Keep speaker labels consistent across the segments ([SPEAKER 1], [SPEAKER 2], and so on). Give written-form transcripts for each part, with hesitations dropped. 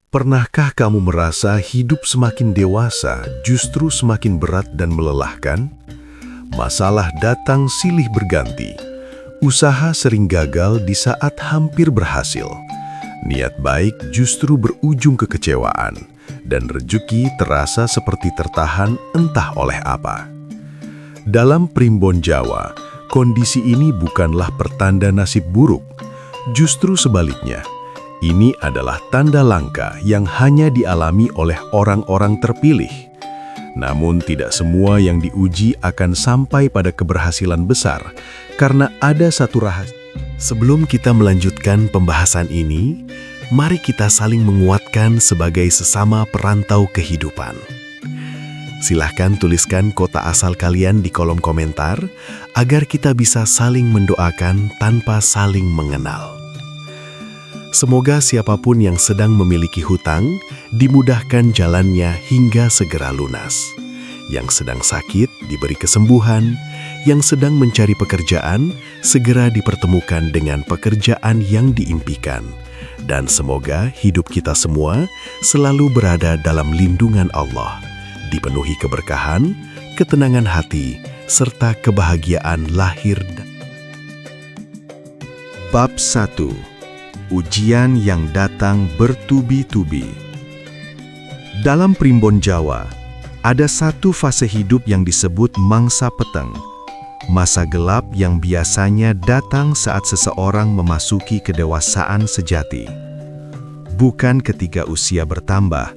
[SPEAKER 1] Pernahkah kamu merasa hidup semakin dewasa justru semakin berat dan melelahkan? Masalah datang silih berganti. Usaha sering gagal di saat hampir berhasil. Niat baik justru berujung kekecewaan, dan rezeki terasa seperti tertahan entah oleh apa. Dalam Primbon Jawa, kondisi ini bukanlah pertanda nasib buruk. Justru sebaliknya, ini adalah tanda langka yang hanya dialami oleh orang-orang terpilih. Namun tidak semua yang diuji akan sampai pada keberhasilan besar, karena ada satu rahasia. Sebelum kita melanjutkan pembahasan ini, mari kita saling menguatkan sebagai sesama perantau kehidupan. Silahkan tuliskan kota asal kalian di kolom komentar, agar kita bisa saling mendoakan tanpa saling mengenal. Semoga siapapun yang sedang memiliki hutang, dimudahkan jalannya hingga segera lunas. Yang sedang sakit, diberi kesembuhan. Yang sedang mencari pekerjaan, segera dipertemukan dengan pekerjaan yang diimpikan. Dan semoga hidup kita semua selalu berada dalam lindungan Allah, dipenuhi keberkahan, ketenangan hati, serta kebahagiaan lahir. Bab 1. Ujian yang datang bertubi-tubi. Dalam Primbon Jawa, ada satu fase hidup yang disebut mangsa peteng, masa gelap yang biasanya datang saat seseorang memasuki kedewasaan sejati. Bukan ketika usia bertambah,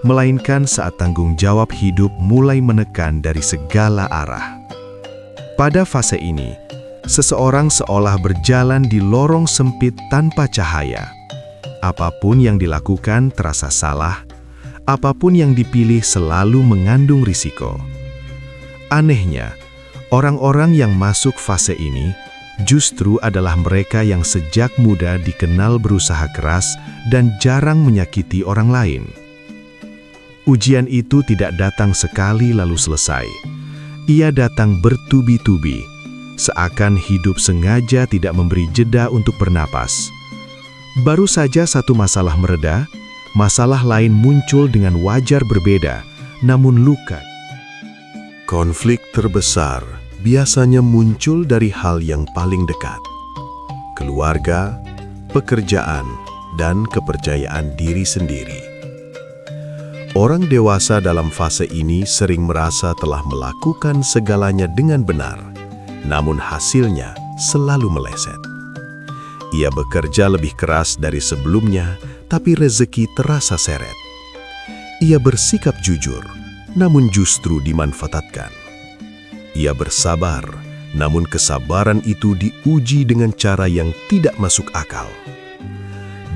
[SPEAKER 1] melainkan saat tanggung jawab hidup mulai menekan dari segala arah. Pada fase ini, seseorang seolah berjalan di lorong sempit tanpa cahaya. Apapun yang dilakukan terasa salah, apapun yang dipilih selalu mengandung risiko. Anehnya, orang-orang yang masuk fase ini justru adalah mereka yang sejak muda dikenal berusaha keras dan jarang menyakiti orang lain. Ujian itu tidak datang sekali lalu selesai. Ia datang bertubi-tubi, seakan hidup sengaja tidak memberi jeda untuk bernapas. Baru saja satu masalah mereda, masalah lain muncul dengan wajar berbeda, namun luka. Konflik terbesar biasanya muncul dari hal yang paling dekat: keluarga, pekerjaan, dan kepercayaan diri sendiri. Orang dewasa dalam fase ini sering merasa telah melakukan segalanya dengan benar, namun hasilnya selalu meleset. Ia bekerja lebih keras dari sebelumnya, tapi rezeki terasa seret. Ia bersikap jujur, namun justru dimanfaatkan. Ia bersabar, namun kesabaran itu diuji dengan cara yang tidak masuk akal.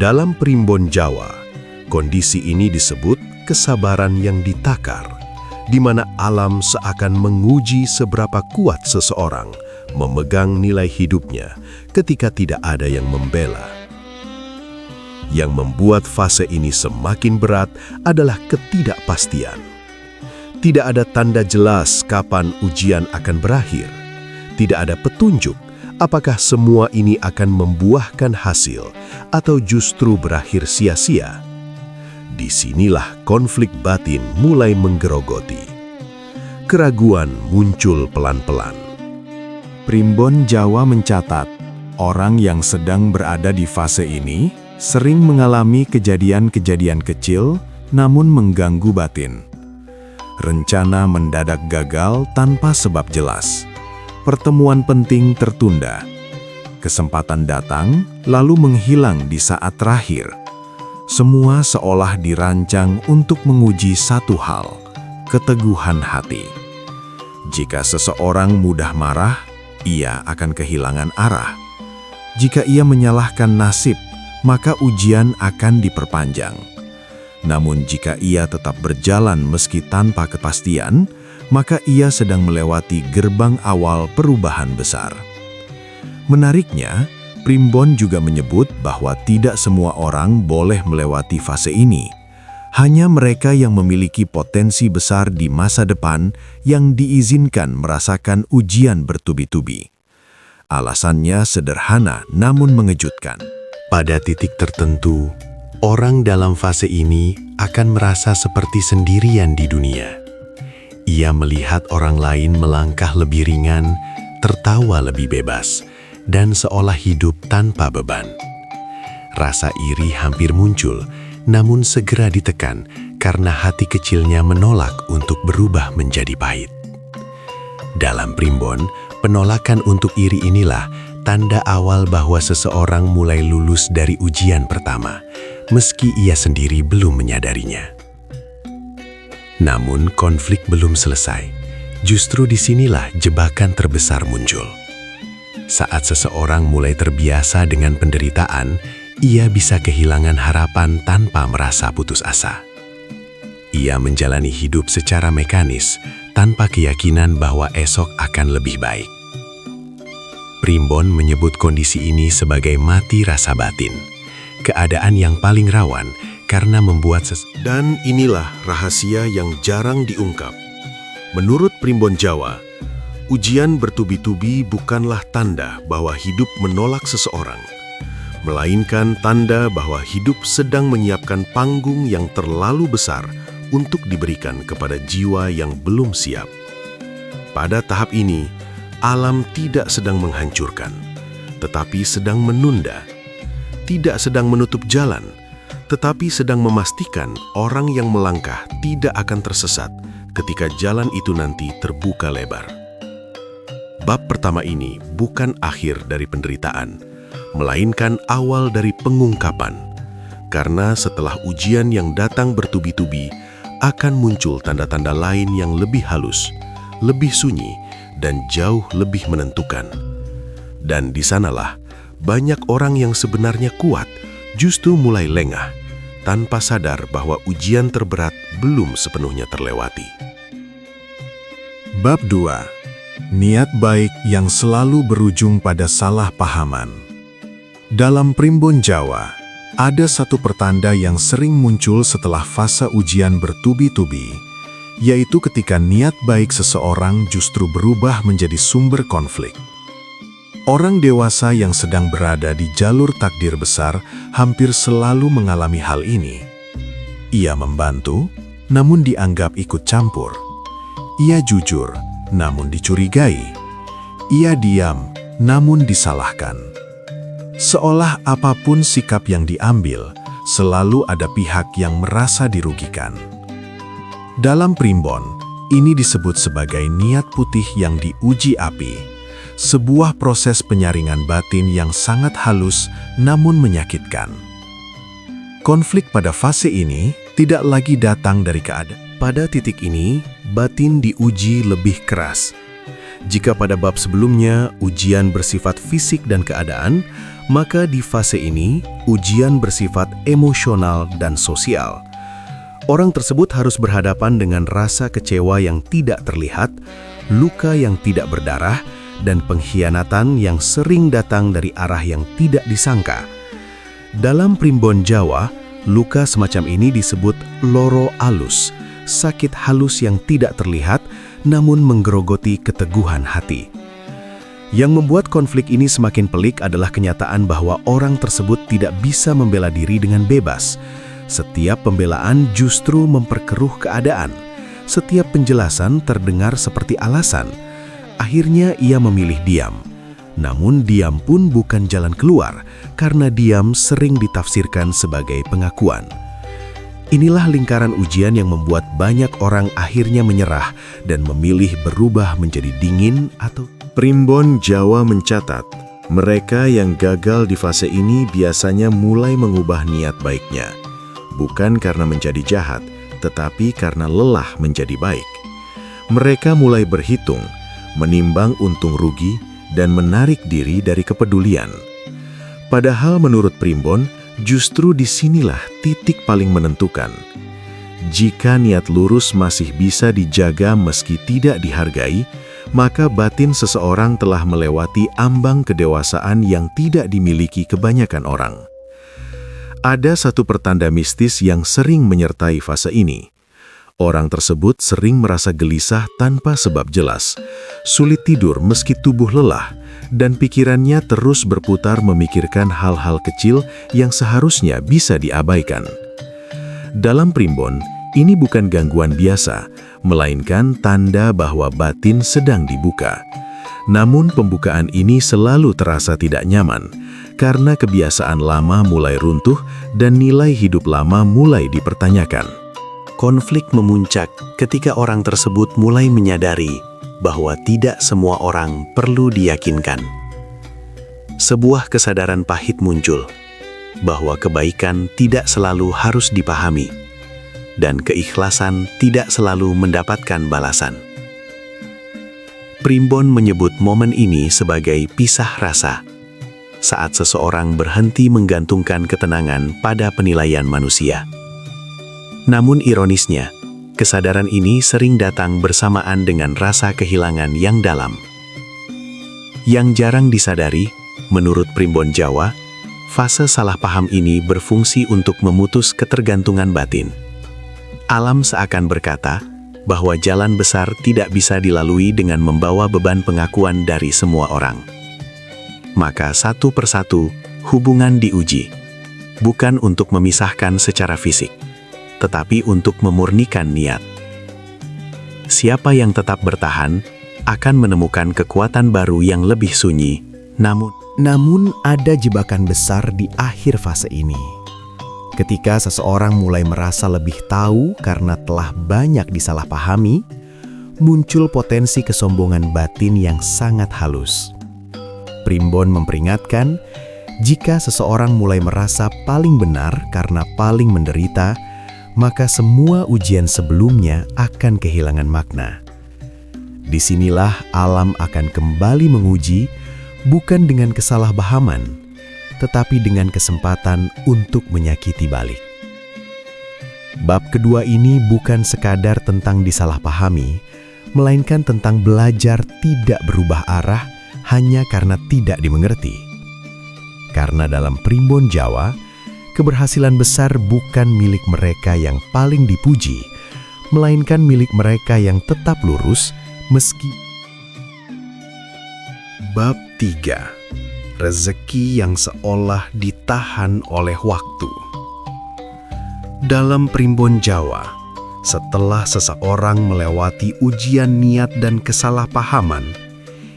[SPEAKER 1] Dalam Primbon Jawa, kondisi ini disebut kesabaran yang ditakar, di mana alam seakan menguji seberapa kuat seseorang memegang nilai hidupnya ketika tidak ada yang membela. Yang membuat fase ini semakin berat adalah ketidakpastian. Tidak ada tanda jelas kapan ujian akan berakhir. Tidak ada petunjuk apakah semua ini akan membuahkan hasil atau justru berakhir sia-sia. Disinilah konflik batin mulai menggerogoti. Keraguan muncul pelan-pelan. Primbon Jawa mencatat, orang yang sedang berada di fase ini sering mengalami kejadian-kejadian kecil namun mengganggu batin. Rencana mendadak gagal tanpa sebab jelas. Pertemuan penting tertunda. Kesempatan datang lalu menghilang di saat terakhir. Semua seolah dirancang untuk menguji satu hal: keteguhan hati. Jika seseorang mudah marah, ia akan kehilangan arah. Jika ia menyalahkan nasib, maka ujian akan diperpanjang. Namun jika ia tetap berjalan meski tanpa kepastian, maka ia sedang melewati gerbang awal perubahan besar. Menariknya, Primbon juga menyebut bahwa tidak semua orang boleh melewati fase ini. Hanya mereka yang memiliki potensi besar di masa depan yang diizinkan merasakan ujian bertubi-tubi. Alasannya sederhana namun mengejutkan. Pada titik tertentu,
[SPEAKER 2] Orang dalam fase ini akan merasa seperti sendirian di dunia. Ia melihat orang lain melangkah lebih ringan, tertawa lebih bebas, dan seolah hidup tanpa beban. Rasa iri hampir muncul, namun segera ditekan karena hati kecilnya menolak untuk berubah menjadi pahit. Dalam primbon, penolakan untuk iri inilah tanda awal bahwa seseorang mulai lulus dari ujian pertama, meski ia sendiri belum menyadarinya. Namun konflik belum selesai. Justru disinilah jebakan terbesar muncul. Saat seseorang mulai terbiasa dengan penderitaan, ia bisa kehilangan harapan tanpa merasa putus asa. Ia menjalani hidup secara mekanis, tanpa keyakinan bahwa esok akan lebih baik. Primbon menyebut kondisi ini sebagai mati rasa batin, keadaan yang paling rawan karena membuat
[SPEAKER 1] Dan inilah rahasia yang jarang diungkap. Menurut primbon Jawa, ujian bertubi-tubi bukanlah tanda bahwa hidup menolak seseorang, melainkan tanda bahwa hidup sedang menyiapkan panggung yang terlalu besar untuk diberikan kepada jiwa yang belum siap. Pada tahap ini, alam tidak sedang menghancurkan, tetapi sedang menunda. Tidak sedang menutup jalan, tetapi sedang memastikan orang yang melangkah tidak akan tersesat ketika jalan itu nanti terbuka lebar. Bab pertama ini bukan akhir dari penderitaan, melainkan awal dari pengungkapan. Karena setelah ujian yang datang bertubi-tubi, akan muncul tanda-tanda lain yang lebih halus, lebih sunyi, dan jauh lebih menentukan. Dan di sanalah banyak orang yang sebenarnya kuat justru mulai lengah, tanpa sadar bahwa ujian terberat belum sepenuhnya terlewati.
[SPEAKER 3] Bab 2. Niat baik yang selalu berujung pada salah pahaman. Dalam primbon Jawa, ada satu pertanda yang sering muncul setelah fase ujian bertubi-tubi, yaitu ketika niat baik seseorang justru berubah menjadi sumber konflik. Orang dewasa yang sedang berada di jalur takdir besar hampir selalu mengalami hal ini. Ia membantu, namun dianggap ikut campur. Ia jujur, namun dicurigai. Ia diam, namun disalahkan. Seolah apapun sikap yang diambil, selalu ada pihak yang merasa dirugikan. Dalam primbon, ini disebut sebagai niat putih yang diuji api, sebuah proses penyaringan batin yang sangat halus namun menyakitkan. Konflik pada fase ini tidak lagi datang dari keadaan.
[SPEAKER 1] Pada titik ini, batin diuji lebih keras. Jika pada bab sebelumnya ujian bersifat fisik dan keadaan, maka di fase ini ujian bersifat emosional dan sosial. Orang tersebut harus berhadapan dengan rasa kecewa yang tidak terlihat, luka yang tidak berdarah, dan pengkhianatan yang sering datang dari arah yang tidak disangka. Dalam primbon Jawa, luka semacam ini disebut loro alus, sakit halus yang tidak terlihat namun menggerogoti keteguhan hati. Yang membuat konflik ini semakin pelik adalah kenyataan bahwa orang tersebut tidak bisa membela diri dengan bebas. Setiap pembelaan justru memperkeruh keadaan. Setiap penjelasan terdengar seperti alasan. Akhirnya ia memilih diam. Namun diam pun bukan jalan keluar, karena diam sering ditafsirkan sebagai pengakuan. Inilah lingkaran ujian yang membuat banyak orang akhirnya menyerah dan memilih berubah menjadi dingin atau...
[SPEAKER 3] Primbon Jawa mencatat, mereka yang gagal di fase ini biasanya mulai mengubah niat baiknya, bukan karena menjadi jahat, tetapi karena lelah menjadi baik. Mereka mulai berhitung, menimbang untung rugi, dan menarik diri dari kepedulian. Padahal menurut primbon, justru disinilah titik paling menentukan. Jika niat lurus masih bisa dijaga meski tidak dihargai, maka batin seseorang telah melewati ambang kedewasaan yang tidak dimiliki kebanyakan orang. Ada satu pertanda mistis yang sering menyertai fase ini. Orang tersebut sering merasa gelisah tanpa sebab jelas, sulit tidur meski tubuh lelah, dan pikirannya terus berputar memikirkan hal-hal kecil yang seharusnya bisa diabaikan. Dalam primbon, ini bukan gangguan biasa, melainkan tanda bahwa batin sedang dibuka. Namun pembukaan ini selalu terasa tidak nyaman, karena kebiasaan lama mulai runtuh dan nilai hidup lama mulai dipertanyakan.
[SPEAKER 2] Konflik memuncak ketika orang tersebut mulai menyadari bahwa tidak semua orang perlu diyakinkan. Sebuah kesadaran pahit muncul, bahwa kebaikan tidak selalu harus dipahami, dan keikhlasan tidak selalu mendapatkan balasan. Primbon menyebut momen ini sebagai pisah rasa, saat seseorang berhenti menggantungkan ketenangan pada penilaian manusia. Namun ironisnya, kesadaran ini sering datang bersamaan dengan rasa kehilangan yang dalam. Yang jarang disadari, menurut Primbon Jawa, fase salah paham ini berfungsi untuk memutus ketergantungan batin. Alam seakan berkata bahwa jalan besar tidak bisa dilalui dengan membawa beban pengakuan dari semua orang. Maka satu persatu, hubungan diuji, bukan untuk memisahkan secara fisik, tetapi untuk memurnikan niat. Siapa yang tetap bertahan akan menemukan kekuatan baru yang lebih sunyi,
[SPEAKER 1] Namun ada jebakan besar di akhir fase ini. Ketika seseorang mulai merasa lebih tahu karena telah banyak disalahpahami, muncul potensi kesombongan batin yang sangat halus. Primbon memperingatkan, jika seseorang mulai merasa paling benar karena paling menderita, maka semua ujian sebelumnya akan kehilangan makna. Disinilah alam akan kembali menguji, bukan dengan kesalahpahaman, tetapi dengan kesempatan untuk menyakiti balik. Bab kedua ini bukan sekadar tentang disalahpahami, melainkan tentang belajar tidak berubah arah hanya karena tidak dimengerti. Karena dalam Primbon Jawa, keberhasilan besar bukan milik mereka yang paling dipuji, melainkan milik mereka yang tetap lurus meski.
[SPEAKER 3] Bab 3. Rezeki yang seolah ditahan oleh waktu. Dalam Primbon Jawa, setelah seseorang melewati ujian niat dan kesalahpahaman,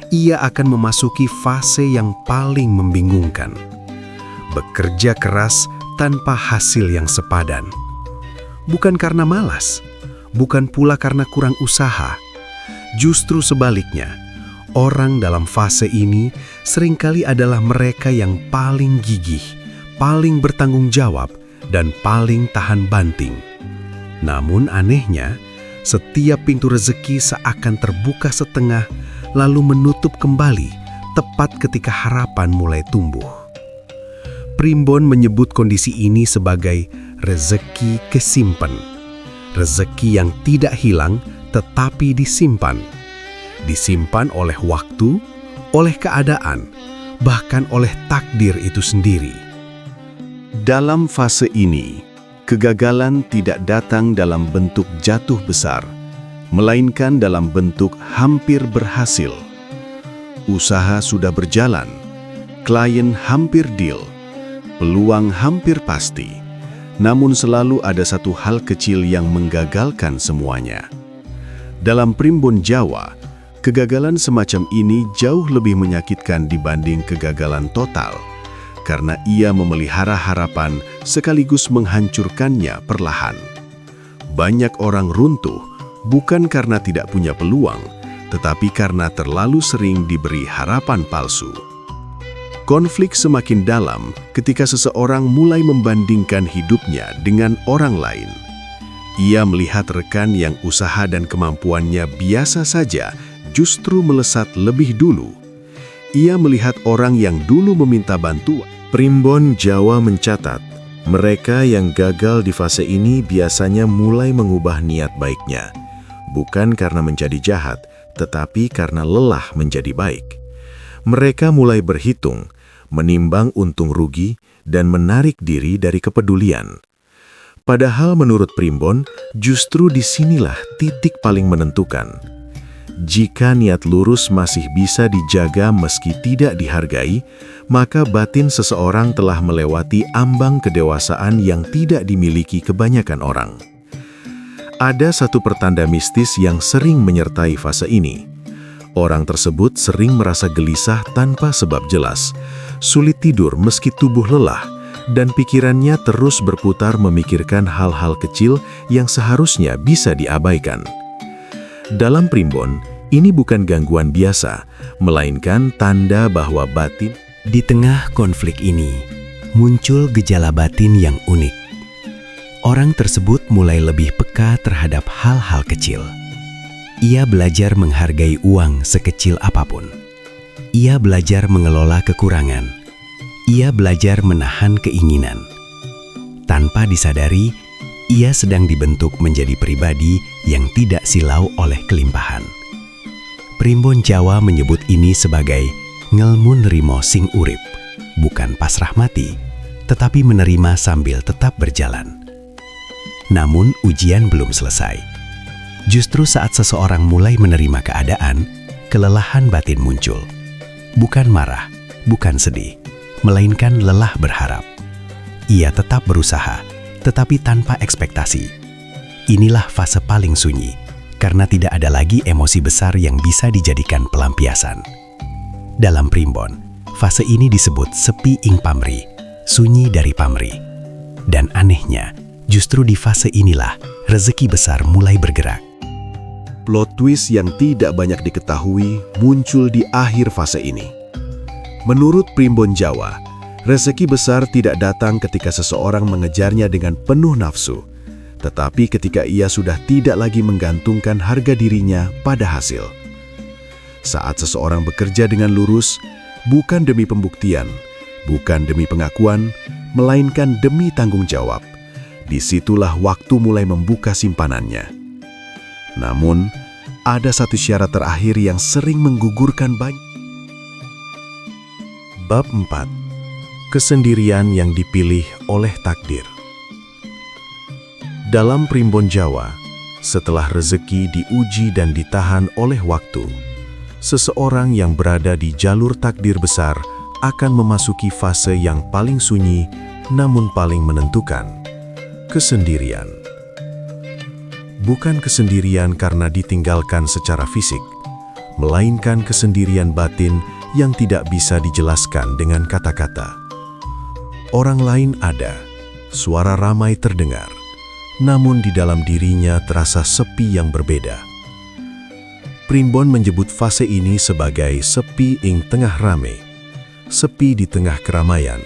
[SPEAKER 3] ia akan memasuki fase yang paling membingungkan. Bekerja keras tanpa hasil yang sepadan. Bukan karena malas, bukan pula karena kurang usaha. Justru sebaliknya, orang dalam fase ini seringkali adalah mereka yang paling gigih, paling bertanggung jawab, dan paling tahan banting. Namun anehnya, setiap pintu rezeki seakan terbuka setengah, lalu menutup kembali, tepat ketika harapan mulai tumbuh. Primbon menyebut kondisi ini sebagai rezeki kesimpan. Rezeki yang tidak hilang, tetapi disimpan. Disimpan oleh waktu, oleh keadaan, bahkan oleh takdir itu sendiri. Dalam fase ini, kegagalan tidak datang dalam bentuk jatuh besar, melainkan dalam bentuk hampir berhasil. Usaha sudah berjalan, klien hampir deal, peluang hampir pasti, namun selalu ada satu hal kecil yang menggagalkan semuanya. Dalam Primbon Jawa, kegagalan semacam ini jauh lebih menyakitkan dibanding kegagalan total, karena ia memelihara harapan sekaligus menghancurkannya perlahan. Banyak orang runtuh bukan karena tidak punya peluang, tetapi karena terlalu sering diberi harapan palsu. Konflik semakin dalam ketika seseorang mulai membandingkan hidupnya dengan orang lain. Ia melihat rekan yang usaha dan kemampuannya biasa saja justru melesat lebih dulu. Ia melihat orang yang dulu meminta bantuan. Primbon Jawa mencatat, mereka yang gagal di fase ini biasanya mulai mengubah niat baiknya, bukan karena menjadi jahat, tetapi karena lelah menjadi baik. Mereka mulai berhitung, menimbang untung rugi, dan menarik diri dari kepedulian. Padahal menurut Primbon, justru disinilah titik paling menentukan. Jika niat lurus masih bisa dijaga meski tidak dihargai, maka batin seseorang telah melewati ambang kedewasaan yang tidak dimiliki kebanyakan orang. Ada satu pertanda mistis yang sering menyertai fase ini. Orang tersebut sering merasa gelisah tanpa sebab jelas, sulit tidur meski tubuh lelah, dan pikirannya terus berputar memikirkan hal-hal kecil yang seharusnya bisa diabaikan. Dalam Primbon, ini bukan gangguan biasa, melainkan tanda bahwa batin.
[SPEAKER 2] Di tengah konflik ini, muncul gejala batin yang unik. Orang tersebut mulai lebih peka terhadap hal-hal kecil. Ia belajar menghargai uang sekecil apapun. Ia belajar mengelola kekurangan. Ia belajar menahan keinginan. Tanpa disadari, ia sedang dibentuk menjadi pribadi yang tidak silau oleh kelimpahan. Primbon Jawa menyebut ini sebagai ngelmu nerimo sing urip, bukan pasrah mati, tetapi menerima sambil tetap berjalan. Namun ujian belum selesai. Justru saat seseorang mulai menerima keadaan, kelelahan batin muncul. Bukan marah, bukan sedih, melainkan lelah berharap. Ia tetap berusaha, tetapi tanpa ekspektasi. Inilah fase paling sunyi, karena tidak ada lagi emosi besar yang bisa dijadikan pelampiasan. Dalam Primbon, fase ini disebut sepi ing pamri, sunyi dari pamri. Dan anehnya, justru di fase inilah rezeki besar mulai bergerak.
[SPEAKER 1] Plot twist yang tidak banyak diketahui muncul di akhir fase ini. Menurut Primbon Jawa, rezeki besar tidak datang ketika seseorang mengejarnya dengan penuh nafsu, tetapi ketika ia sudah tidak lagi menggantungkan harga dirinya pada hasil. Saat seseorang bekerja dengan lurus, bukan demi pembuktian, bukan demi pengakuan, melainkan demi tanggung jawab, disitulah waktu mulai membuka simpanannya. Namun, ada satu syarat terakhir yang sering menggugurkan banyak.
[SPEAKER 3] Bab 4. Kesendirian yang dipilih oleh takdir. Dalam Primbon Jawa, setelah rezeki diuji dan ditahan oleh waktu, seseorang yang berada di jalur takdir besar akan memasuki fase yang paling sunyi namun paling menentukan, kesendirian. Bukan kesendirian karena ditinggalkan secara fisik, melainkan kesendirian batin yang tidak bisa dijelaskan dengan kata-kata. Orang lain ada, suara ramai terdengar, namun di dalam dirinya terasa sepi yang berbeda. Primbon menyebut fase ini sebagai sepi ing tengah rame, sepi di tengah keramaian,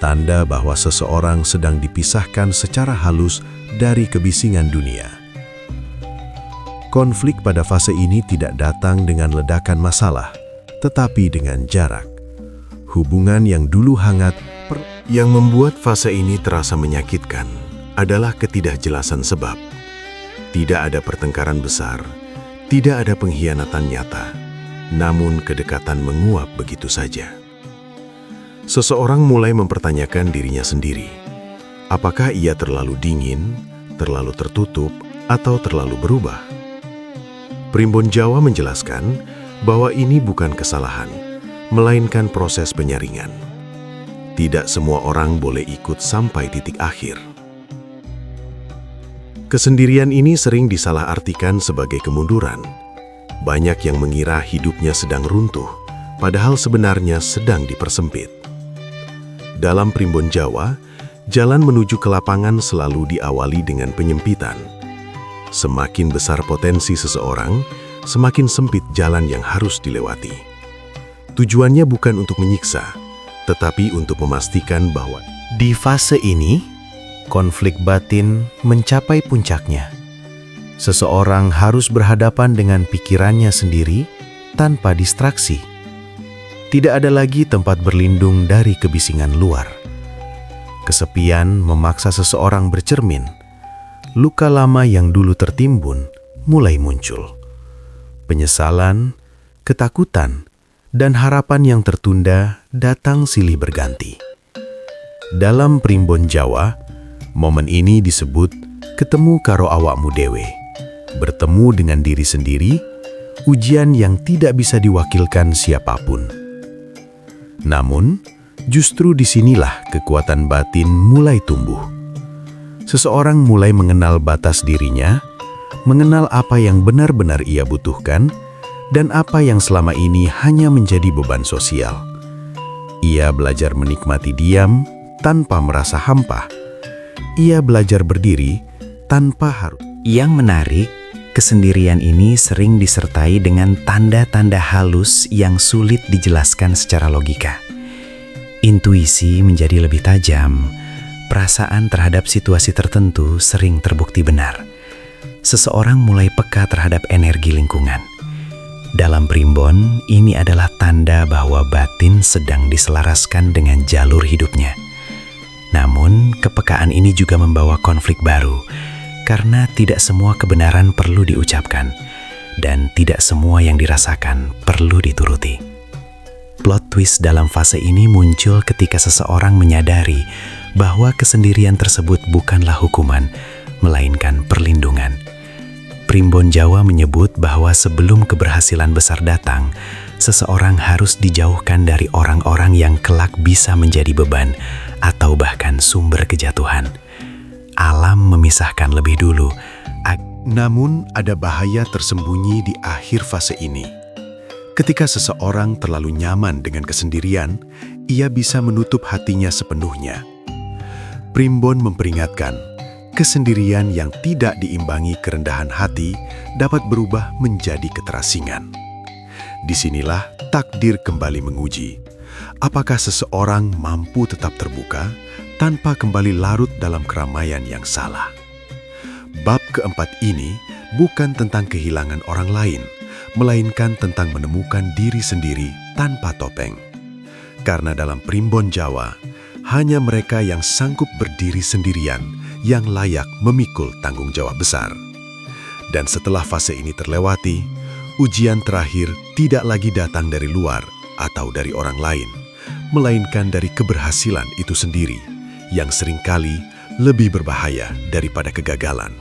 [SPEAKER 3] tanda bahwa seseorang sedang dipisahkan secara halus dari kebisingan dunia. Konflik pada fase ini tidak datang dengan ledakan masalah, tetapi dengan jarak. Hubungan yang dulu hangat, yang membuat fase ini terasa menyakitkan, adalah ketidakjelasan sebab. Tidak ada pertengkaran besar, tidak ada pengkhianatan nyata, namun kedekatan menguap begitu saja. Seseorang mulai mempertanyakan dirinya sendiri. Apakah ia terlalu dingin, terlalu tertutup, atau terlalu berubah? Primbon Jawa menjelaskan bahwa ini bukan kesalahan, melainkan proses penyaringan. Tidak semua orang boleh ikut sampai titik akhir. Kesendirian ini sering disalahartikan sebagai kemunduran. Banyak yang mengira hidupnya sedang runtuh, padahal sebenarnya sedang dipersempit. Dalam Primbon Jawa, jalan menuju ke lapangan selalu diawali dengan penyempitan. Semakin besar potensi seseorang, semakin sempit jalan yang harus dilewati. Tujuannya bukan untuk menyiksa, tetapi untuk memastikan bahwa
[SPEAKER 2] Di fase ini, konflik batin mencapai puncaknya. Seseorang harus berhadapan dengan pikirannya sendiri tanpa distraksi. Tidak ada lagi tempat berlindung dari kebisingan luar. Kesepian memaksa seseorang bercermin. Luka lama yang dulu tertimbun mulai muncul. Penyesalan, ketakutan, dan harapan yang tertunda datang silih berganti. Dalam Primbon Jawa, Momen ini disebut ketemu karo awakmu dewe. Bertemu dengan diri sendiri, ujian yang tidak bisa diwakilkan siapapun. Namun, justru disinilah kekuatan batin mulai tumbuh. Seseorang mulai mengenal batas dirinya, mengenal apa yang benar-benar ia butuhkan, dan apa yang selama ini hanya menjadi beban sosial. Ia belajar menikmati diam tanpa merasa hampa. Ia belajar berdiri tanpa harus.
[SPEAKER 4] Yang menarik, kesendirian ini sering disertai dengan tanda-tanda halus yang sulit dijelaskan secara logika. Intuisi menjadi lebih tajam, perasaan terhadap situasi tertentu sering terbukti benar. Seseorang mulai peka terhadap energi lingkungan. Dalam primbon, ini adalah tanda bahwa batin sedang diselaraskan dengan jalur hidupnya. Namun, kepekaan ini juga membawa konflik baru, karena tidak semua kebenaran perlu diucapkan, dan tidak semua yang dirasakan perlu dituruti. Plot twist dalam fase ini muncul ketika seseorang menyadari bahwa kesendirian tersebut bukanlah hukuman, melainkan perlindungan. Primbon Jawa menyebut bahwa sebelum keberhasilan besar datang, seseorang harus dijauhkan dari orang-orang yang kelak bisa menjadi beban atau bahkan sumber kejatuhan. Alam memisahkan lebih dulu.
[SPEAKER 2] Namun ada bahaya tersembunyi di akhir fase ini. Ketika seseorang terlalu nyaman dengan kesendirian, ia bisa menutup hatinya sepenuhnya. Primbon memperingatkan, kesendirian yang tidak diimbangi kerendahan hati dapat berubah menjadi keterasingan. Disinilah takdir kembali menguji. Apakah seseorang mampu tetap terbuka tanpa kembali larut dalam keramaian yang salah? Bab keempat ini bukan tentang kehilangan orang lain, melainkan tentang menemukan diri sendiri tanpa topeng. Karena dalam primbon Jawa, hanya mereka yang sanggup berdiri sendirian yang layak memikul tanggung jawab besar. Dan setelah fase ini terlewati, ujian terakhir tidak lagi datang dari luar atau dari orang lain, melainkan dari keberhasilan itu sendiri, yang seringkali lebih berbahaya daripada kegagalan.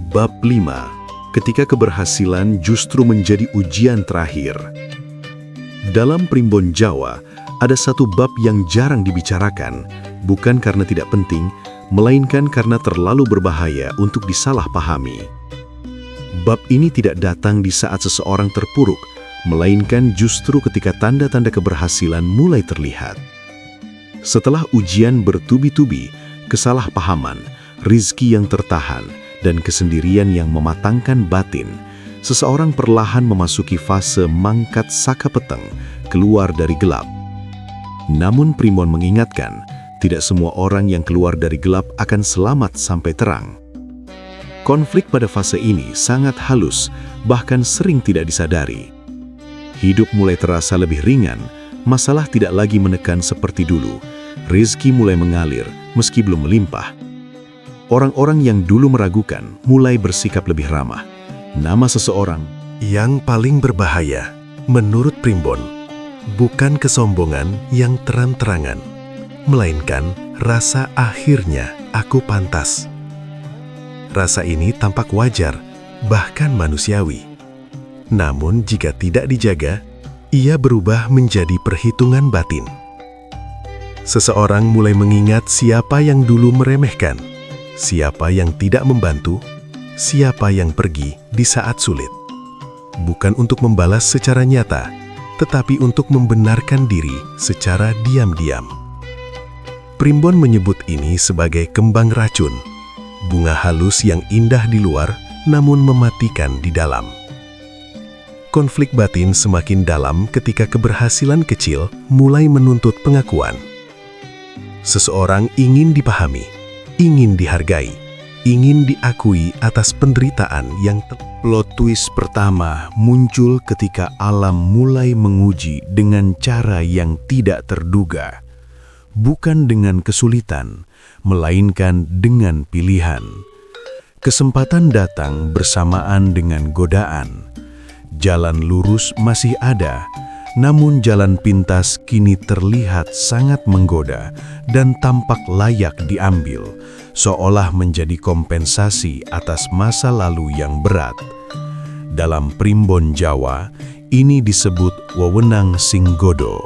[SPEAKER 1] Bab 5. Ketika keberhasilan justru menjadi ujian terakhir. Dalam primbon Jawa, ada satu bab yang jarang dibicarakan, bukan karena tidak penting, melainkan karena terlalu berbahaya untuk disalahpahami. Bab ini tidak datang di saat seseorang terpuruk, melainkan justru ketika tanda-tanda keberhasilan mulai terlihat. Setelah ujian bertubi-tubi, kesalahpahaman, rizki yang tertahan, dan kesendirian yang mematangkan batin, seseorang perlahan memasuki fase mangkat saka peteng, keluar dari gelap. Namun primbon mengingatkan, tidak semua orang yang keluar dari gelap akan selamat sampai terang. Konflik pada fase ini sangat halus, bahkan sering tidak disadari. Hidup mulai terasa lebih ringan, masalah tidak lagi menekan seperti dulu, rezeki mulai mengalir meski belum melimpah. Orang-orang yang dulu meragukan mulai bersikap lebih ramah. Nama seseorang
[SPEAKER 2] Yang paling berbahaya, menurut primbon, bukan kesombongan yang terang-terangan, melainkan rasa akhirnya aku pantas. Rasa ini tampak wajar, bahkan manusiawi. Namun jika tidak dijaga, ia berubah menjadi perhitungan batin. Seseorang mulai mengingat siapa yang dulu meremehkan, siapa yang tidak membantu, siapa yang pergi di saat sulit. Bukan untuk membalas secara nyata, tetapi untuk membenarkan diri secara diam-diam. Primbon menyebut ini sebagai kembang racun, bunga halus yang indah di luar namun mematikan di dalam. Konflik batin semakin dalam ketika keberhasilan kecil mulai menuntut pengakuan. Seseorang ingin dipahami, ingin dihargai, ingin diakui atas penderitaan yang
[SPEAKER 1] plot twist pertama muncul ketika alam mulai menguji dengan cara yang tidak terduga. Bukan dengan kesulitan, melainkan dengan pilihan. Kesempatan datang bersamaan dengan godaan. Jalan lurus masih ada, Namun jalan pintas kini terlihat sangat menggoda dan tampak layak diambil, seolah menjadi kompensasi atas masa lalu yang berat. Dalam primbon Jawa, ini disebut wewenang singgodo,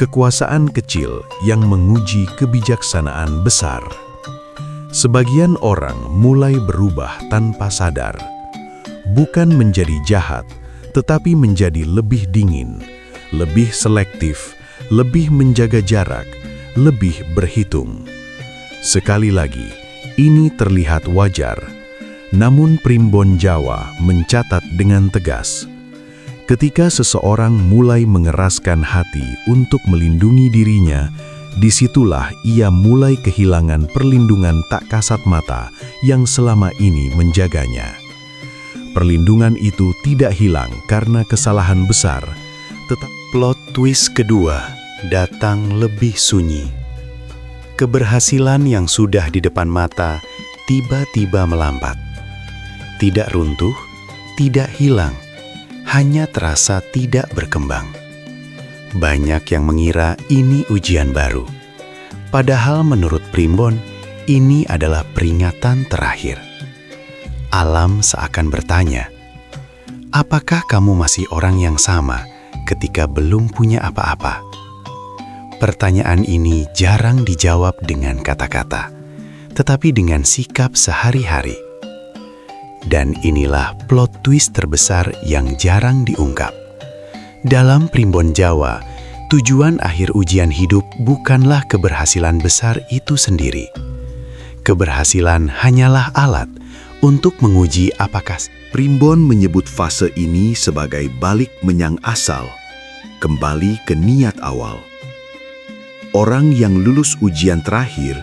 [SPEAKER 1] kekuasaan kecil yang menguji kebijaksanaan besar. Sebagian orang mulai berubah tanpa sadar, bukan menjadi jahat, tetapi menjadi lebih dingin, lebih selektif, lebih menjaga jarak, lebih berhitung. Sekali lagi, ini terlihat wajar, namun primbon Jawa mencatat dengan tegas. Ketika seseorang mulai mengeraskan hati untuk melindungi dirinya, disitulah ia mulai kehilangan perlindungan tak kasat mata yang selama ini menjaganya. Perlindungan itu tidak hilang karena kesalahan besar, tetapi plot twist kedua datang lebih sunyi. Keberhasilan yang sudah di depan mata tiba-tiba melambat. Tidak runtuh, tidak hilang, hanya terasa tidak berkembang. Banyak yang mengira ini ujian baru. Padahal menurut primbon, ini adalah peringatan terakhir. Alam seakan bertanya, apakah kamu masih orang yang sama ketika belum punya apa-apa? Pertanyaan ini jarang dijawab dengan kata-kata, tetapi dengan sikap sehari-hari. Dan inilah plot twist terbesar yang jarang diungkap. Dalam primbon Jawa, tujuan akhir ujian hidup bukanlah keberhasilan besar itu sendiri. Keberhasilan hanyalah alat untuk menguji apakah
[SPEAKER 3] Primbon menyebut fase ini sebagai balik menyang asal, kembali ke niat awal. Orang yang lulus ujian terakhir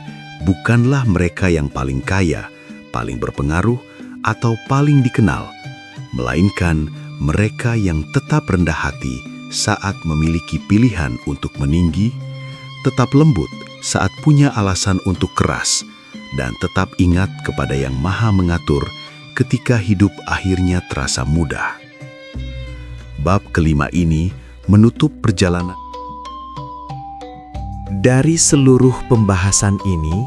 [SPEAKER 3] bukanlah mereka yang paling kaya, paling berpengaruh, atau paling dikenal, melainkan mereka yang tetap rendah hati saat memiliki pilihan untuk meninggi, tetap lembut saat punya alasan untuk keras, dan tetap ingat kepada Yang Maha Mengatur ketika hidup akhirnya terasa mudah. Bab kelima ini menutup perjalanan.
[SPEAKER 4] Dari seluruh pembahasan ini,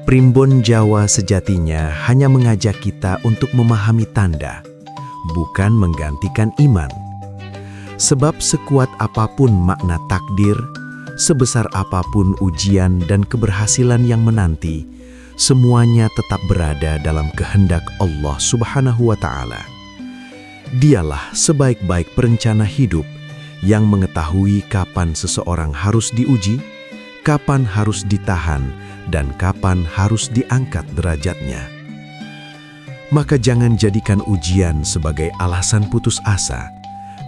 [SPEAKER 4] primbon Jawa sejatinya hanya mengajak kita untuk memahami tanda, bukan menggantikan iman. Sebab sekuat apapun makna takdir, sebesar apapun ujian dan keberhasilan yang menanti, semuanya tetap berada dalam kehendak Allah Subhanahu wa Ta'ala. Dialah sebaik-baik perencana hidup yang mengetahui kapan seseorang harus diuji, kapan harus ditahan, dan kapan harus diangkat derajatnya. Maka jangan jadikan ujian sebagai alasan putus asa,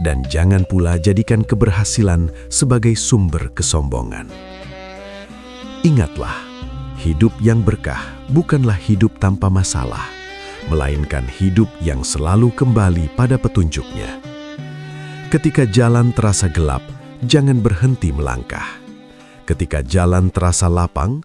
[SPEAKER 4] dan jangan pula jadikan keberhasilan sebagai sumber kesombongan. Ingatlah, hidup yang berkah bukanlah hidup tanpa masalah, melainkan hidup yang selalu kembali pada petunjuknya. Ketika jalan terasa gelap, jangan berhenti melangkah. Ketika jalan terasa lapang,